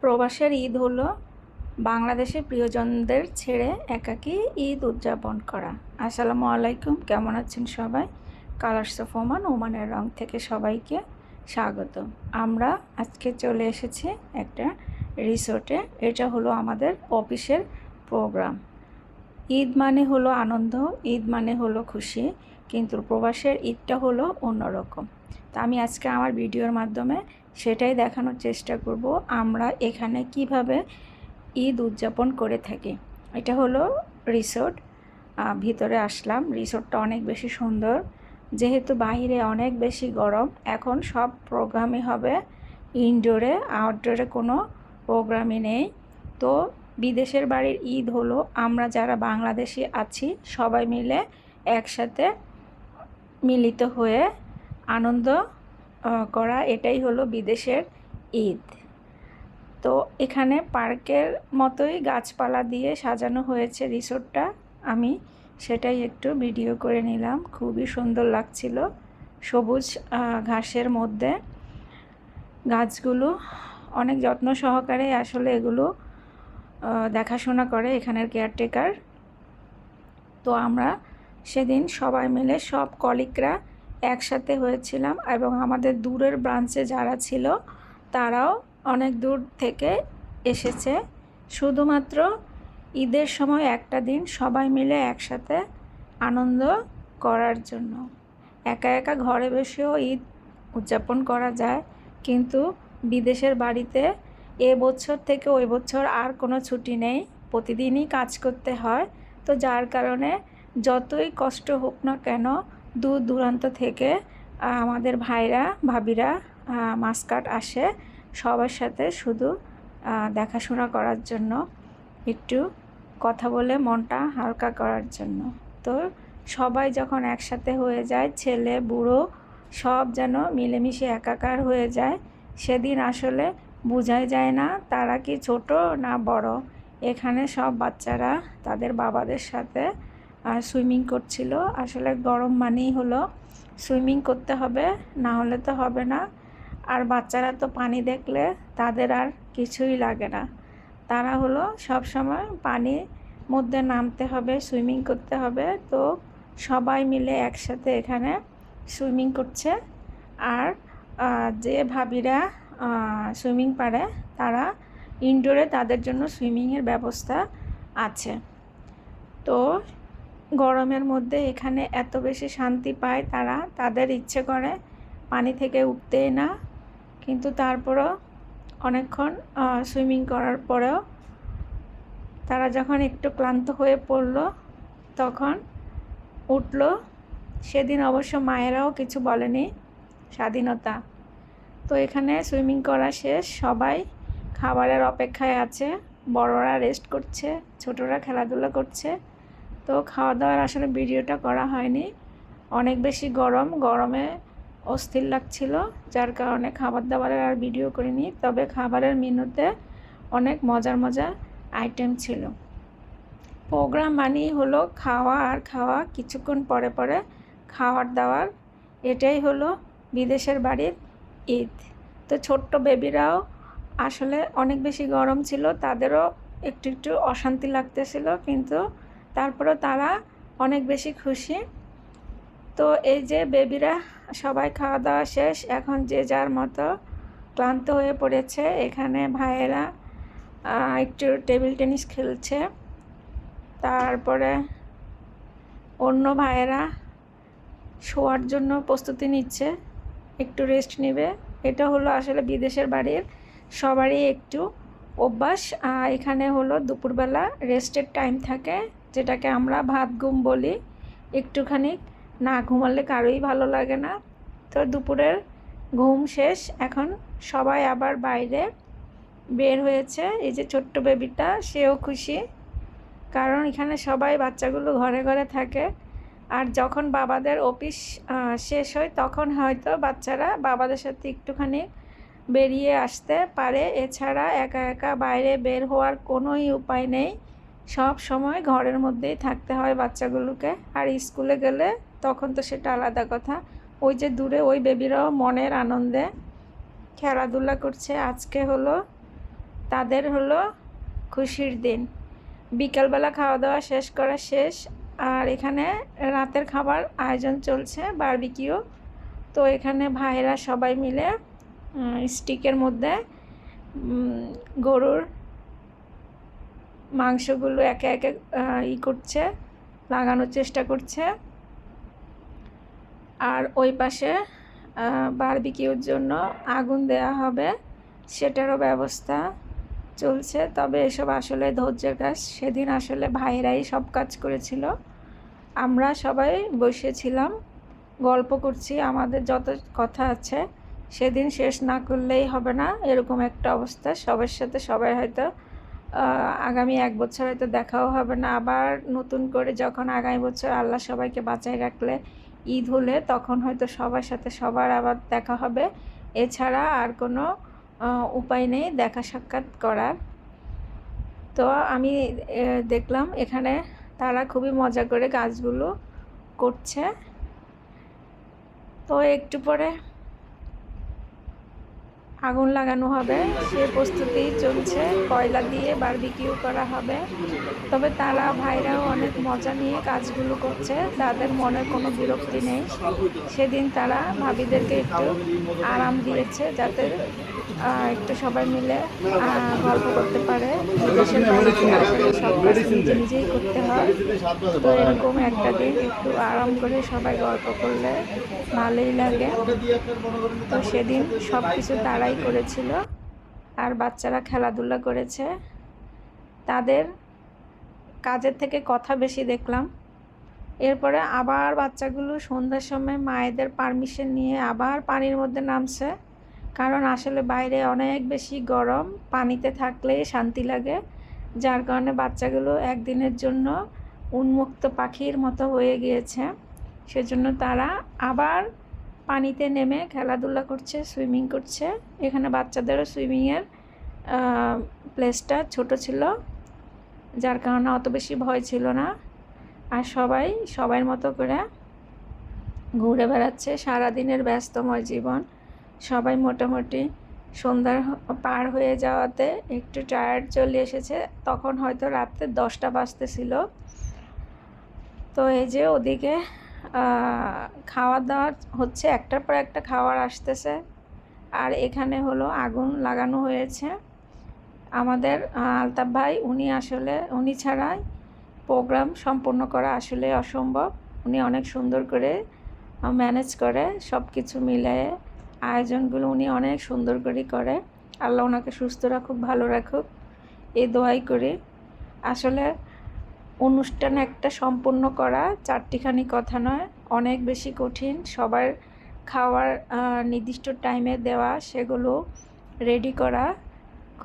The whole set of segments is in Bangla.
প্রবাসের ঈদ হলো বাংলাদেশের প্রিয়জনদের ছেড়ে একাকী ঈদ উদযাপন করা। আসসালামু আলাইকুম, কেমন আছেন সবাই? কালার্স অফ ওমান, ওমানের রং থেকে সবাইকে স্বাগত। আমরা আজকে চলে এসেছি একটা রিসোর্টে। এটা হলো আমাদের অফিসের প্রোগ্রাম। ঈদ মানে হলো আনন্দ, ঈদ মানে হলো খুশি, কিন্তু প্রবাসের ঈদটা হলো অন্যরকম। তা আমি আজকে আমার ভিডিওর মাধ্যমে সেটাই দেখানোর চেষ্টা করব আমরা এখানে কিভাবে ঈদ উদযাপন করে থাকি। এটা হলো রিসোর্ট। ভিতরে আসলাম। রিসোর্টটা অনেক বেশি সুন্দর। যেহেতু বাইরে অনেক বেশি গরম, এখন সব প্রোগ্রামই হবে ইনডোরে, আউটডোরে কোনো প্রোগ্রামই নেই। তো বিদেশের বাড়ির ঈদ হলো আমরা যারা বাংলাদেশি আছি সবাই মিলে একসাথে মিলিত হয়ে আনন্দ করা, এটাই হলো বিদেশের ঈদ। তো এখানে পার্কের মতোই গাছপালা দিয়ে সাজানো হয়েছে রিসোর্টটা। আমি সেটাই একটু ভিডিও করে নিলাম। খুবই সুন্দর লাগছিল, সবুজ ঘাসের মধ্যে গাছগুলো অনেক যত্ন সহকারে আসলে এগুলো দেখাশোনা করে এখানের কেয়ারটেকার। তো আমরা সেদিন সবাই মিলে সব কলিগরা একসাথে হয়েছিলাম, এবং আমাদের দূরের ব্রাঞ্চে যারা ছিল তারাও অনেক দূর থেকে এসেছে শুধুমাত্র ঈদের সময় একটা দিন সবাই মিলে একসাথে আনন্দ করার জন্য। একা একা ঘরে বসেও ঈদ উদযাপন করা যায়, কিন্তু বিদেশের বাড়িতে এ বছর থেকে ওই বছর আর কোনো ছুটি নেই, প্রতিদিনই কাজ করতে হয়। তো যার কারণে যতই কষ্ট হোক না কেন দূর দূরান্ত থেকে আমাদের ভাইরা ভাবিরা মাস্কাট আসে সবার সাথে শুধু দেখাশোনা করার জন্য, একটু কথা বলে মনটা হালকা করার জন্য। তো সবাই যখন একসাথে হয়ে যায়, ছেলে বুড়ো সব যেন মিলেমিশে একাকার হয়ে যায়, সেদিন আসলে বোঝাই যায় না তারা কি ছোট না বড়। এখানে সব বাচ্চারা তাদের বাবাদের সাথে সুইমিং করছিল। আসলে গরম মানেই হলো সুইমিং করতে হবে, না হলে তো হবে না। আর বাচ্চারা তো পানি দেখলে তাদের আর কিছুই লাগে না, তারা হলো সব সময় পানির মধ্যে নামতে হবে, সুইমিং করতে হবে। তো সবাই মিলে একসাথে এখানে সুইমিং করছে। আর যে ভাবিরা সুইমিং পারে তারা ইনডোরে তাদের জন্য সুইমিংয়ের ব্যবস্থা আছে। তো গরমের মধ্যে এখানে এত বেশি শান্তি পায় তারা, তাদের ইচ্ছে করে পানি থেকে উঠতেই না, কিন্তু তারপরও অনেকক্ষণ সুইমিং করার পরেও তারা যখন একটু ক্লান্ত হয়ে পড়ল তখন উঠল। সেদিন অবশ্য মায়েরাও কিছু বলেনি, স্বাধীনতা। তো এখানে সুইমিং করা শেষ, সবাই খাবারের অপেক্ষায় আছে। বড়রা রেস্ট করছে, ছোটরা খেলাধুলা করছে। তো খাওয়া দাওয়ার আসলে ভিডিওটা করা হয়নি, অনেক বেশি গরমে অস্থির লাগছিল, যার কারণে খাবার দাবারের আর ভিডিও করিনি। তবে খাবারের মেনুতে অনেক মজার মজার আইটেম ছিল। প্রোগ্রাম মানেই হলো খাওয়া আর খাওয়া, কিছুক্ষণ পরে পরে খাওয়ার দাওয়ার, এটাই হলো বিদেশের বাড়ির ঈদ। তো ছোট্ট বেবিরাও আসলে অনেক বেশি গরম ছিল, তাদেরও একটু একটু অশান্তি লাগতেছিল, কিন্তু তারপরেও তারা অনেক বেশি খুশি। তো এই যে বেবিরা সবাই খাওয়া দাওয়া শেষ, এখন যে যার মতো ক্লান্ত হয়ে পড়েছে। এখানে ভাইয়েরা একটু টেবিল টেনিস খেলছে, তারপরে অন্য ভাইয়েরা শোয়ার জন্য প্রস্তুতি নিচ্ছে, একটু রেস্ট নেবে। এটা হলো আসলে বিদেশের বাড়ির সবারই একটু অভ্যাস। এখানে হলো দুপুরবেলা রেস্টের টাইম থাকে, যেটাকে আমরা ভাত ঘুম বলি। একটুখানি না ঘুমালে কারোই ভালো লাগে না। তো দুপুরের ঘুম শেষ, এখন সবাই আবার বাইরে বের হয়েছে। এই যে ছোট্ট বেবিটা, সেও খুশি, কারণ এখানে সবাই বাচ্চাগুলো ঘরে ঘরে থাকে। আর যখন বাবাদের অফিস শেষ হয় তখন হয়তো বাচ্চারা বাবাদের সাথে একটুখানি বেরিয়ে আসতে পারে, এছাড়া একা একা বাইরে বের হওয়ার কোনোই উপায় নেই। সব সময় ঘরের মধ্যেই থাকতে হয় বাচ্চাগুলোকে। আর স্কুলে গেলে তখন তো সেটা আলাদা কথা। ওই যে দূরে ওই বেবিরাও মনের আনন্দে খেলাধুলা করছে। আজকে হলো তাদের হলো খুশির দিন। বিকালবেলা খাওয়া দাওয়া শেষ, আর এখানে রাতের খাবার আয়োজন চলছে, বারবিকিউ। তো এখানে ভাইরা সবাই মিলে স্টিকের মধ্যে গরুর মাংসগুলো একে একে করছে, লাগানোর চেষ্টা করছে। আর ওই পাশে বারবিকিউর জন্য আগুন দেয়া হবে, সেটারও ব্যবস্থা চলছে। তবে এসব আসলে ধৈর্যের কাজ। সেদিন আসলে ভাইরাই সব কাজ করেছিল, আমরা সবাই বসেছিলাম, গল্প করছি, আমাদের যত কথা আছে সেদিন শেষ না করলেই হবে না, এরকম একটা অবস্থা। সবার সাথে সবাই হয়তো আগামী 1 বছর হয়তো দেখাও হবে না। আবার নতুন করে যখন আগামী বছর আল্লাহ সবাইকে বাঁচায় রাখলে ঈদ হলে তখন হয়তো সবার সাথে সবার আবার দেখা হবে। এছাড়া আর কোনো উপায় নেই দেখা সাক্ষাৎ করার। তো আমি দেখলাম এখানে তারা খুবই মজা করে কাজগুলো করছে। তো একটু পরে আগুন লাগানো হবে, সে প্রস্তুতি চলছে, কয়লা দিয়ে বারবিকিউ করা হবে। তবে তারা ভাইরাও অনেক মজা নিয়ে কাজগুলো করছে, তাদের মনে কোনো বিরক্তি নেই। সেদিন তারা ভাবিদেরকে একটু আরাম দিয়েছে, যাতে একটু সবাই মিলে গল্প করতে পারে। বিদেশের বাড়িতে আসলে সব কাজ নিজে নিজেই করতে হয়, তো এরকম একটা দিন একটু আরাম করে সবাই গল্প করলে ভালোই লাগে। তো সেদিন সব কিছু তারাই করেছিল, আর বাচ্চারা খেলাধুলা করেছে। তাদের কাজের থেকে কথা বেশি দেখলাম। এরপরে আবার বাচ্চাগুলো সন্ধ্যার সময় মায়েদের পারমিশন নিয়ে আবার পানির মধ্যে নামছে, কারণ আসলে বাইরে অনেক বেশি গরম, পানিতে থাকলেই শান্তি লাগে। যার কারণে বাচ্চাগুলো একদিনের জন্য উন্মুক্ত পাখির মতো হয়ে গিয়েছে। সেজন্য তারা আবার পানিতে নেমে খেলাধুলা করছে, সুইমিং করছে। এখানে বাচ্চাদেরও সুইমিংয়ের প্লেসটা ছোট ছিল, যার কারণে অত বেশি ভয় ছিল না। আর সবাই সবার মতো করে ঘুরে বেড়াচ্ছে। সারাদিনের ব্যস্তময় জীবন, সবাই মোটামুটি সন্ধ্যার পার হয়ে যাওয়াতে একটু টায়ার্ড চলে এসেছে। তখন হয়তো রাত্রে 10টা বাজতেছিল। তো এই যে ওদিকে খাওয়া দাওয়া হচ্ছে, একটার পর একটা খাবার আসতেছে। আর এখানে হলো আগুন লাগানো হয়েছে। আমাদের আলতাফ ভাই উনি ছাড়াই প্রোগ্রাম সম্পন্ন করা আসলে অসম্ভব। উনি অনেক সুন্দর করে ম্যানেজ করে, সব কিছু মিলিয়ে আয়োজনগুলো উনি অনেক সুন্দর করে। আল্লাহ ওনাকে সুস্থ রাখুক, ভালো রাখুক, এই দোয়াই করি। আসলে অনুষ্ঠান একটা সম্পন্ন করা চারটিখানি কথা নয়, অনেক বেশি কঠিন। সবার খাওয়ার নির্দিষ্ট টাইমে দেওয়া, সেগুলো রেডি করা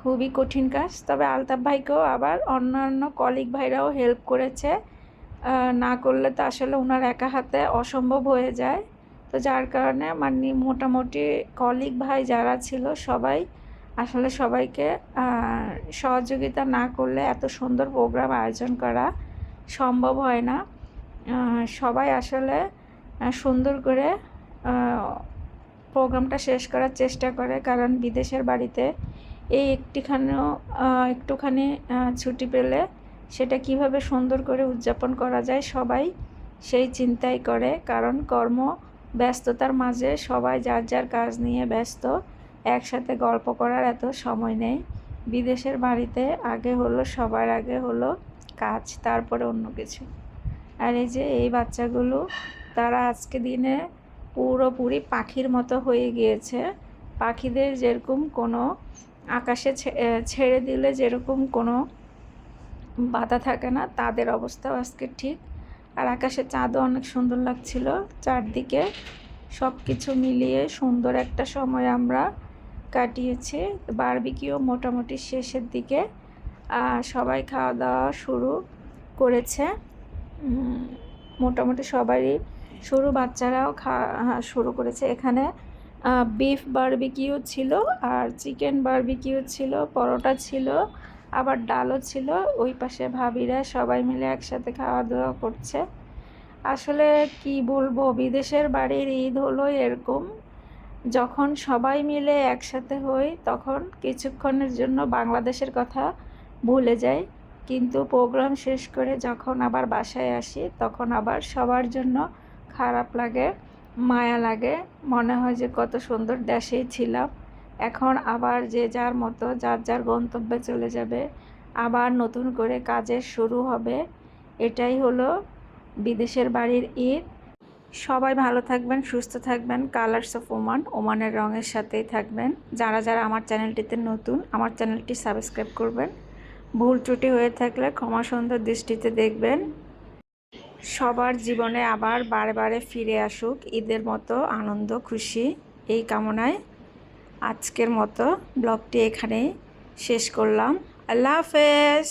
খুবই কঠিন কাজ। তবে আলতাফ ভাইকেও আবার অন্যান্য কলিগ ভাইরাও হেল্প করেছে, না করলে তো আসলে ওনার একা হাতে অসম্ভব হয়ে যায়। তো যার কারণে মানে মোটামুটি কলিগ ভাই যারা ছিল সবাই আসলে সবাইকে সহযোগিতা না করলে এত সুন্দর প্রোগ্রাম আয়োজন করা সম্ভব হয় না। সবাই আসলে সুন্দর করে প্রোগ্রামটা শেষ করার চেষ্টা করে, কারণ বিদেশের বাড়িতে এই একটুখানি ছুটি পেলে সেটা কিভাবে সুন্দর করে উদযাপন করা যায় সবাই সেই চিন্তাই করে। কারণ ব্যস্ততার মাঝে সবাই যার যার কাজ নিয়ে ব্যস্ত, একসাথে গল্প করার এত সময় নেই। বিদেশের বাড়িতে সবার আগে হলো কাজ, তারপরে অন্য কিছু। আর এই যে এই বাচ্চাগুলো, তারা আজকে দিনে পুরোপুরি পাখির মতো হয়ে গিয়েছে। পাখিদের যেরকম কোনো আকাশে ছেড়ে দিলে যেরকম কোনো বাধা থাকে না, তাদের অবস্থাও আজকে ঠিক। আর আকাশে চাঁদও অনেক সুন্দর লাগছিল। চারদিকে সব কিছু মিলিয়ে সুন্দর একটা সময় আমরা কাটিয়েছি। বারবিকিউ মোটামুটি শেষের দিকে, সবাই খাওয়া দাওয়া শুরু করেছে। মোটামুটি সবারই বাচ্চারাও শুরু করেছে। এখানে বিফ বারবিকিউ ছিল, আর চিকেন বারবিকিউ ছিল, পরোটা ছিল, আবার ডালও ছিল। ওই পাশে ভাবিরা সবাই মিলে একসাথে খাওয়া দাওয়া করছে। আসলে কি বলবো, বিদেশের বাড়ির ঈদ হলো এরকম, যখন সবাই মিলে একসাথে হই তখন কিছুক্ষণের জন্য বাংলাদেশের কথা ভুলে যাই, কিন্তু প্রোগ্রাম শেষ করে যখন আবার বাসায় আসি তখন আবার সবার জন্য খারাপ লাগে, মায়া লাগে, মনে হয় যে কত সুন্দর দেশেই ছিলাম। এখন আবার যে যার মতো যার যার গন্তব্যে চলে যাবে, আবার নতুন করে কাজের শুরু হবে। এটাই হলো বিদেশের বাড়ির ঈদ। সবাই ভালো থাকবেন, সুস্থ থাকবেন, কালার্স অফ ওমান, ওমানের রঙের সাথেই থাকবেন। যারা যারা আমার চ্যানেলটিতে নতুন, আমার চ্যানেলটি সাবস্ক্রাইব করবেন। ভুল ত্রুটি হয়ে থাকলে ক্ষমা সুন্দর দৃষ্টিতে দেখবেন। সবার জীবনে আবার বারে বারে ফিরে আসুক ঈদের মতো আনন্দ খুশি, এই কামনায় আজকের মতো ব্লগটি এখানেই শেষ করলাম। আল্লাহ হাফেজ।